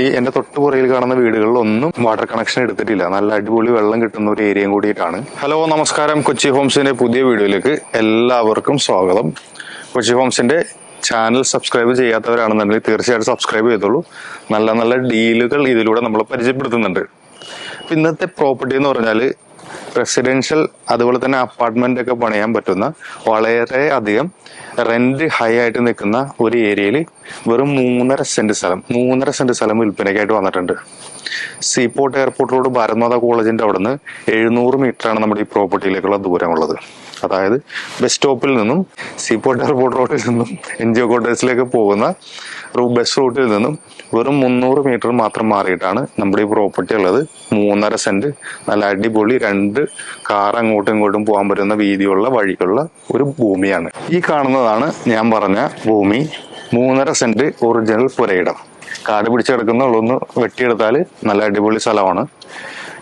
ഈ എന്റെ തൊട്ടുപുറയിൽ കാണുന്ന വീടുകളിലൊന്നും വാട്ടർ കണക്ഷൻ എടുത്തിട്ടില്ല. നല്ല അടിപൊളി വെള്ളം കിട്ടുന്ന ഒരു ഏരിയയും കൂടിയിട്ടാണ്. ഹലോ, നമസ്കാരം. കൊച്ചി ഹോംസിന്റെ പുതിയ വീഡിയോയിലേക്ക് എല്ലാവർക്കും സ്വാഗതം. കൊച്ചി ഹോംസിന്റെ ചാനൽ സബ്സ്ക്രൈബ് ചെയ്യാത്തവരാണെന്നുണ്ടെങ്കിൽ തീർച്ചയായിട്ടും സബ്സ്ക്രൈബ് ചെയ്തോളൂ. നല്ല നല്ല ഡീലുകൾ ഇതിലൂടെ നമ്മൾ പരിചയപ്പെടുത്തുന്നുണ്ട്. ഇന്നത്തെ പ്രോപ്പർട്ടി എന്ന് പറഞ്ഞാൽ റെസിഡൻഷ്യൽ അതുപോലെ തന്നെ അപ്പാർട്ട്മെന്റ് ഒക്കെ പണിയാൻ പറ്റുന്ന വളരെ അധികം റെന്റ് ഹൈ ആയിട്ട് നിൽക്കുന്ന ഒരു ഏരിയയിൽ വെറും 3.5 സെന്റ് സ്ഥലം വിൽപ്പനയ്ക്കായിട്ട് വന്നിട്ടുണ്ട്. സീപോർട്ട് എയർപോർട്ട് റോഡ് ഭാരത്മാതാ കോളേജിന്റെ അവിടുന്ന് 700 മീറ്ററാണ് നമ്മുടെ ഈ പ്രോപ്പർട്ടിയിലേക്കുള്ള ദൂരമുള്ളത്. അതായത് ബസ് സ്റ്റോപ്പിൽ നിന്നും സീപോർട്ട് എയർപോർട്ട് റോഡിൽ നിന്നും NGO ക്വാർട്ടേഴ്സിലേക്ക് പോകുന്ന ബസ് റൂട്ടിൽ നിന്നും വെറും 300 മീറ്റർ മാത്രം മാറിയിട്ടാണ് നമ്മുടെ ഈ പ്രോപ്പർട്ടി ഉള്ളത്. 3.5 സെന്റ് നല്ല അടിപൊളി 2 കാർ അങ്ങോട്ടും ഇങ്ങോട്ടും പോകാൻ പറ്റുന്ന വീതിയുള്ള വഴിയുള്ള ഒരു ഭൂമിയാണ്. ഈ കാണുന്നതാണ് ഞാൻ പറഞ്ഞ ഭൂമി. 3.5 സെന്റ് ഒറിജിനൽ പുരയിടം. കാട് പിടിച്ചെടുക്കുന്നുള്ളൊന്ന് വെട്ടിയെടുത്താൽ നല്ല അടിപൊളി സ്ഥലമാണ്.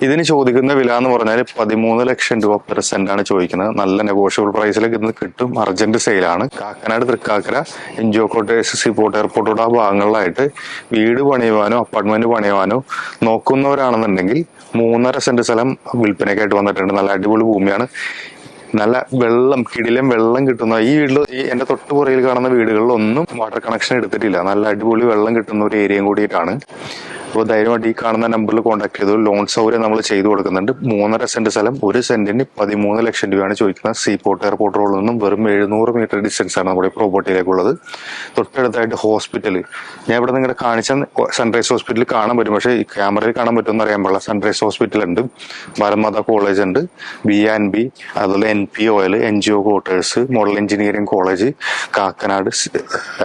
ഇതിന് ചോദിക്കുന്ന വില എന്ന് പറഞ്ഞാൽ 13 ലക്ഷം രൂപ പെർ സെന്റാണ് ചോദിക്കുന്നത്. നല്ല നെഗോഷ്യബിൾ പ്രൈസിലേക്ക് ഇന്ന് കിട്ടും. അർജന്റ് സെയിലാണ്. Kakkanad, Thrikkakara, NGO quarters, seaport എയർപോർട്ടോട് ആ ഭാഗങ്ങളിലായിട്ട് വീട് പണിയുവാനോ അപ്പാർട്ട്മെന്റ് പണിയുവാനോ നോക്കുന്നവരാണെന്നുണ്ടെങ്കിൽ 3.5 സെന്റ് സ്ഥലം വിൽപ്പനയ്ക്കായിട്ട് വന്നിട്ടുണ്ട്. നല്ല അടിപൊളി ഭൂമിയാണ്. നല്ല വെള്ളം, കിടിലം വെള്ളം കിട്ടുന്ന ഈ എന്റെ തൊട്ടുപുറയിൽ കാണുന്ന വീടുകളിലൊന്നും വാട്ടർ കണക്ഷൻ എടുത്തിട്ടില്ല. നല്ല അടിപൊളി വെള്ളം കിട്ടുന്ന ഒരു ഏരിയയും കൂടിയിട്ടാണ്. അപ്പോൾ ധൈര്യമായിട്ട് ഈ കാണുന്ന നമ്പറിൽ കോൺടാക്ട് ചെയ്തു. ലോൺ സൗകര്യം നമ്മൾ ചെയ്തു കൊടുക്കുന്നുണ്ട്. 3.5 സെന്റ് സ്ഥലം 1 സെന്റിന് 13 ലക്ഷം രൂപയാണ് ചോദിക്കുന്നത്. സീപോർട്ട് എയർപോർട്ട് റോഡിൽ നിന്നും വെറും 700 മീറ്റർ ഡിസ്റ്റൻസ് ആണ് നമ്മുടെ പ്രോപ്പർട്ടിയിലേക്കുള്ളത്. തൊട്ടടുത്തായിട്ട് ഹോസ്പിറ്റൽ, ഞാൻ ഇവിടെ നിങ്ങളുടെ കാണിച്ച സൺറൈസ് ഹോസ്പിറ്റലിൽ കാണാൻ പറ്റും, പക്ഷേ ഈ ക്യാമറയിൽ കാണാൻ പറ്റുമെന്ന് അറിയാൻ പാടില്ല. സൺറൈസ് ഹോസ്പിറ്റൽ ഉണ്ട്, ഭാരത്മാതാ കോളേജ് ഉണ്ട്, B&B, അതുപോലെ NPOL, NGO quarters, model engineering college, Kakkanad,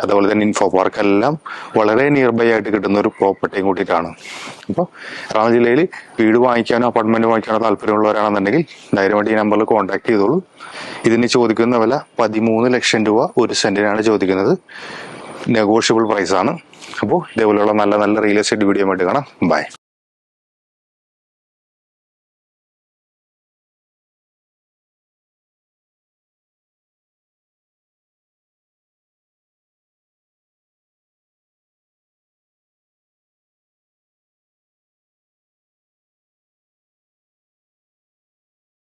അതുപോലെ തന്നെ ഇൻഫോ പാർക്ക് എല്ലാം വളരെ നിയർ ബൈ ആയിട്ട് കിട്ടുന്ന ഒരു പ്രോപ്പർട്ടിയും കൂട്ടിയിട്ടാണ്. അപ്പോൾ എറണാകുളം ജില്ലയിൽ വീട് വാങ്ങിക്കാനോ അപ്പാർട്ട്മെന്റ് വാങ്ങിക്കാനോ താല്പര്യമുള്ളവരാണെന്നുണ്ടെങ്കിൽ ധൈര്യമായിട്ട് ഈ നമ്പറിൽ കോൺടാക്ട് ചെയ്തോളൂ. ഇതിന് ചോദിക്കുന്ന വില 13 ലക്ഷം രൂപ 1 സെന്റിനാണ് ചോദിക്കുന്നത്. നെഗോഷ്യബിൾ പ്രൈസ് ആണ്. അപ്പോൾ ഇതേപോലെയുള്ള നല്ല നല്ല റിയൽ എസ്റ്റേറ്റ് വീഡിയോ ആയിട്ട് കാണാം. ബൈ.